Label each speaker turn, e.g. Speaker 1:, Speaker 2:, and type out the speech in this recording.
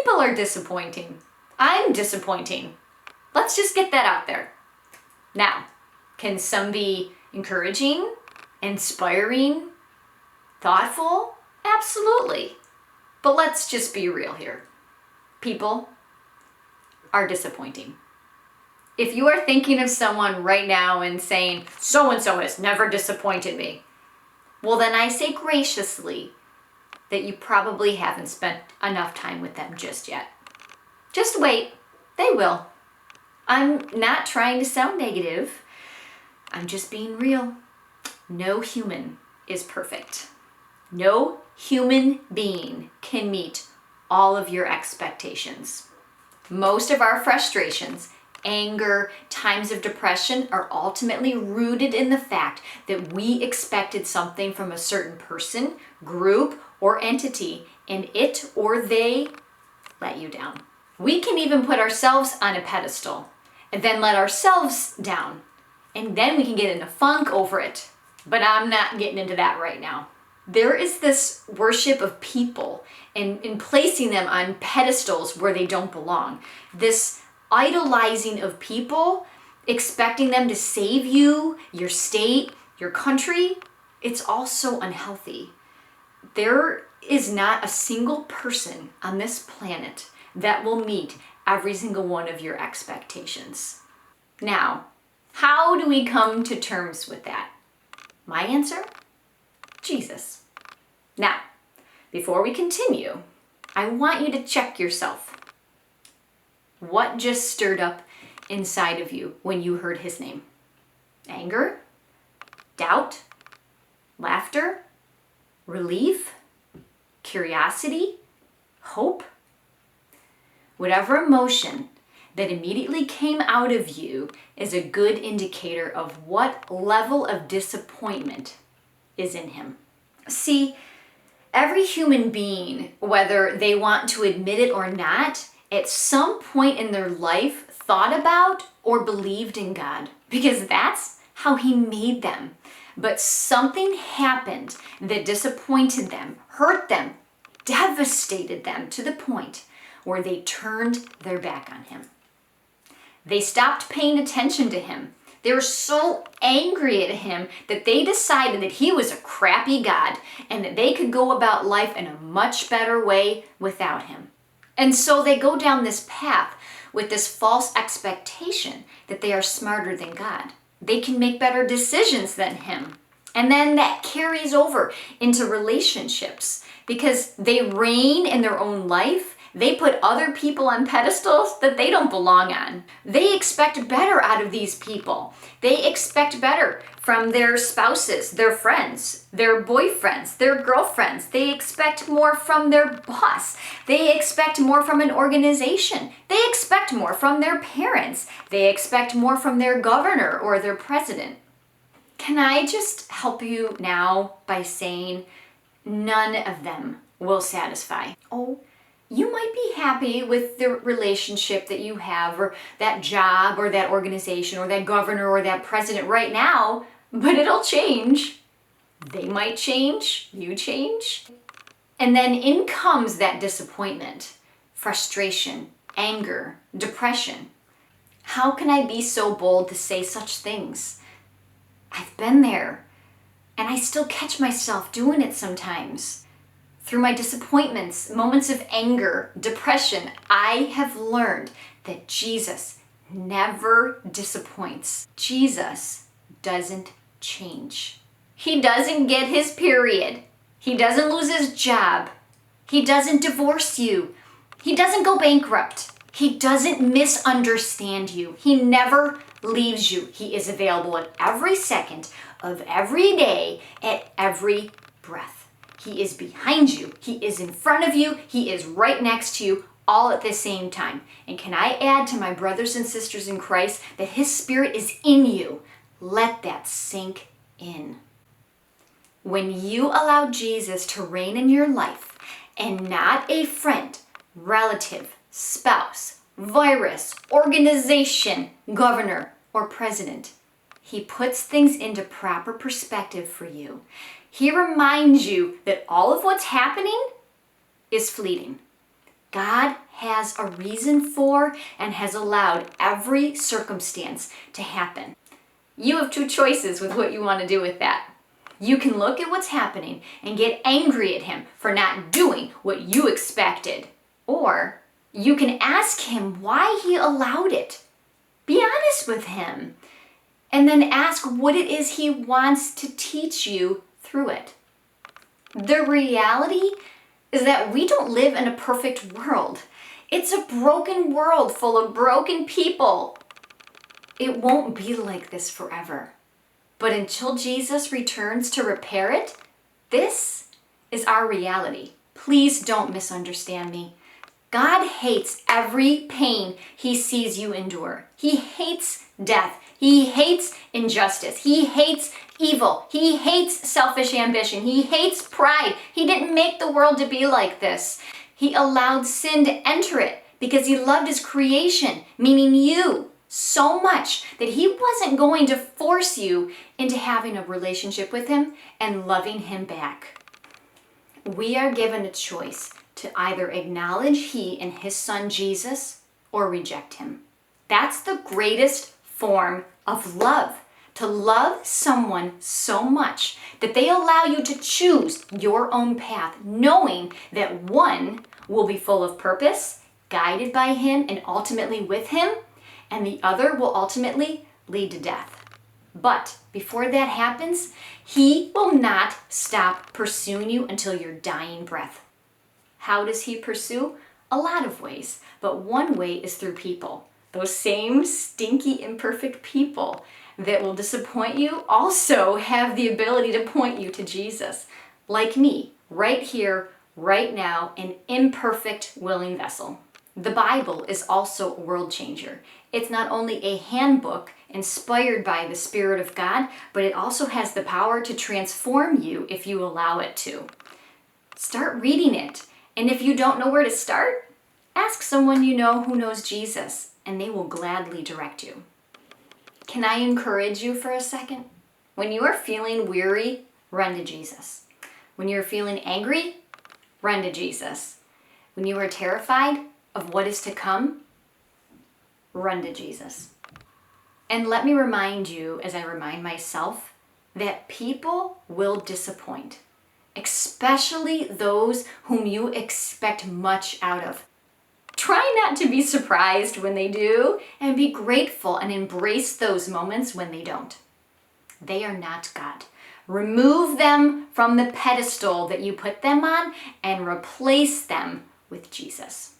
Speaker 1: People are disappointing. I'm disappointing. Let's just get that out there. Now, can some be encouraging, inspiring, thoughtful? Absolutely. But let's just be real here. People are disappointing. If you are thinking of someone right now and saying, so-and-so has never disappointed me, well, then I say graciously that you probably haven't spent enough time with them just yet. Just wait. They will. I'm not trying to sound negative. I'm just being real. No human is perfect. No human being can meet all of your expectations. Most of our frustrations, anger, times of depression are ultimately rooted in the fact that we expected something from a certain person, group, or entity, and it or they let you down. We can even put ourselves on a pedestal and then let ourselves down, and then we can get in a funk over it. But I'm not getting into that right now. There is this worship of people and placing them on pedestals where they don't belong. This idolizing of people, expecting them to save you, your state, your country, it's also unhealthy. There is not a single person on this planet that will meet every single one of your expectations. Now, how do we come to terms with that? My answer? Jesus. Now, before we continue, I want you to check yourself. What just stirred up inside of you when you heard his name? Anger? Doubt? Laughter? Relief? Curiosity? Hope? Whatever emotion that immediately came out of you is a good indicator of what level of disappointment is in him. See, every human being, whether they want to admit it or not, at some point in their life thought about or believed in God, because that's how he made them. But something happened that disappointed them, hurt them, devastated them to the point where they turned their back on him. They stopped paying attention to him. They were so angry at him that they decided that he was a crappy God and that they could go about life in a much better way without him. And so they go down this path with this false expectation that they are smarter than God. They can make better decisions than him. And then that carries over into relationships because they reign in their own life. They put other people on pedestals that they don't belong on. They expect better out of these people. They expect better from their spouses, their friends, their boyfriends, their girlfriends. They expect more from their boss. They expect more from an organization. They expect more from their parents. They expect more from their governor or their president. Can I just help you now by saying none of them will satisfy? Oh, you might be happy with the relationship that you have or that job or that organization or that governor or that president right now, but it'll change. They might change, you change. And then in comes that disappointment, frustration, anger, depression. How can I be so bold to say such things? I've been there, and I still catch myself doing it sometimes. Through my disappointments, moments of anger, depression, I have learned that Jesus never disappoints. Jesus doesn't change. He doesn't get his period. He doesn't lose his job. He doesn't divorce you. He doesn't go bankrupt. He doesn't misunderstand you. He never leaves you. He is available at every second of every day, at every breath. He is behind you. He is in front of you. He is right next to you, all at the same time. And can I add to my brothers and sisters in Christ that his Spirit is in you? Let that sink in. When you allow Jesus to reign in your life and not a friend, relative, spouse, virus, organization, governor, or president, he puts things into proper perspective for you. He reminds you that all of what's happening is fleeting. God has a reason for and has allowed every circumstance to happen. You have two choices with what you want to do with that. You can look at what's happening and get angry at him for not doing what you expected. Or you can ask him why he allowed it. Be honest with him. And then ask what it is he wants to teach you through it. The reality is that we don't live in a perfect world. It's a broken world full of broken people. It won't be like this forever. But until Jesus returns to repair it, this is our reality. Please don't misunderstand me. God hates every pain he sees you endure. He hates death. He hates injustice. He hates evil. He hates selfish ambition. He hates pride. He didn't make the world to be like this. He allowed sin to enter it because he loved his creation, meaning you, so much that he wasn't going to force you into having a relationship with him and loving him back. We are given a choice to either acknowledge he and his son Jesus or reject him. That's the greatest form of love. To love someone so much that they allow you to choose your own path, knowing that one will be full of purpose, guided by him and ultimately with him, and the other will ultimately lead to death. But before that happens, he will not stop pursuing you until your dying breath. How does he pursue? A lot of ways, but one way is through people. Those same stinky, imperfect people that will disappoint you also have the ability to point you to Jesus. Like me, right here, right now, an imperfect, willing vessel. The Bible is also a world changer. It's not only a handbook inspired by the Spirit of God, but it also has the power to transform you if you allow it to. Start reading it. And if you don't know where to start, ask someone you know who knows Jesus, and they will gladly direct you. Can I encourage you for a second? When you are feeling weary, run to Jesus. When you're feeling angry, run to Jesus. When you are terrified of what is to come, run to Jesus. And let me remind you, as I remind myself, that people will disappoint, especially those whom you expect much out of. Try not to be surprised when they do, and be grateful and embrace those moments when they don't. They are not God. Remove them from the pedestal that you put them on and replace them with Jesus.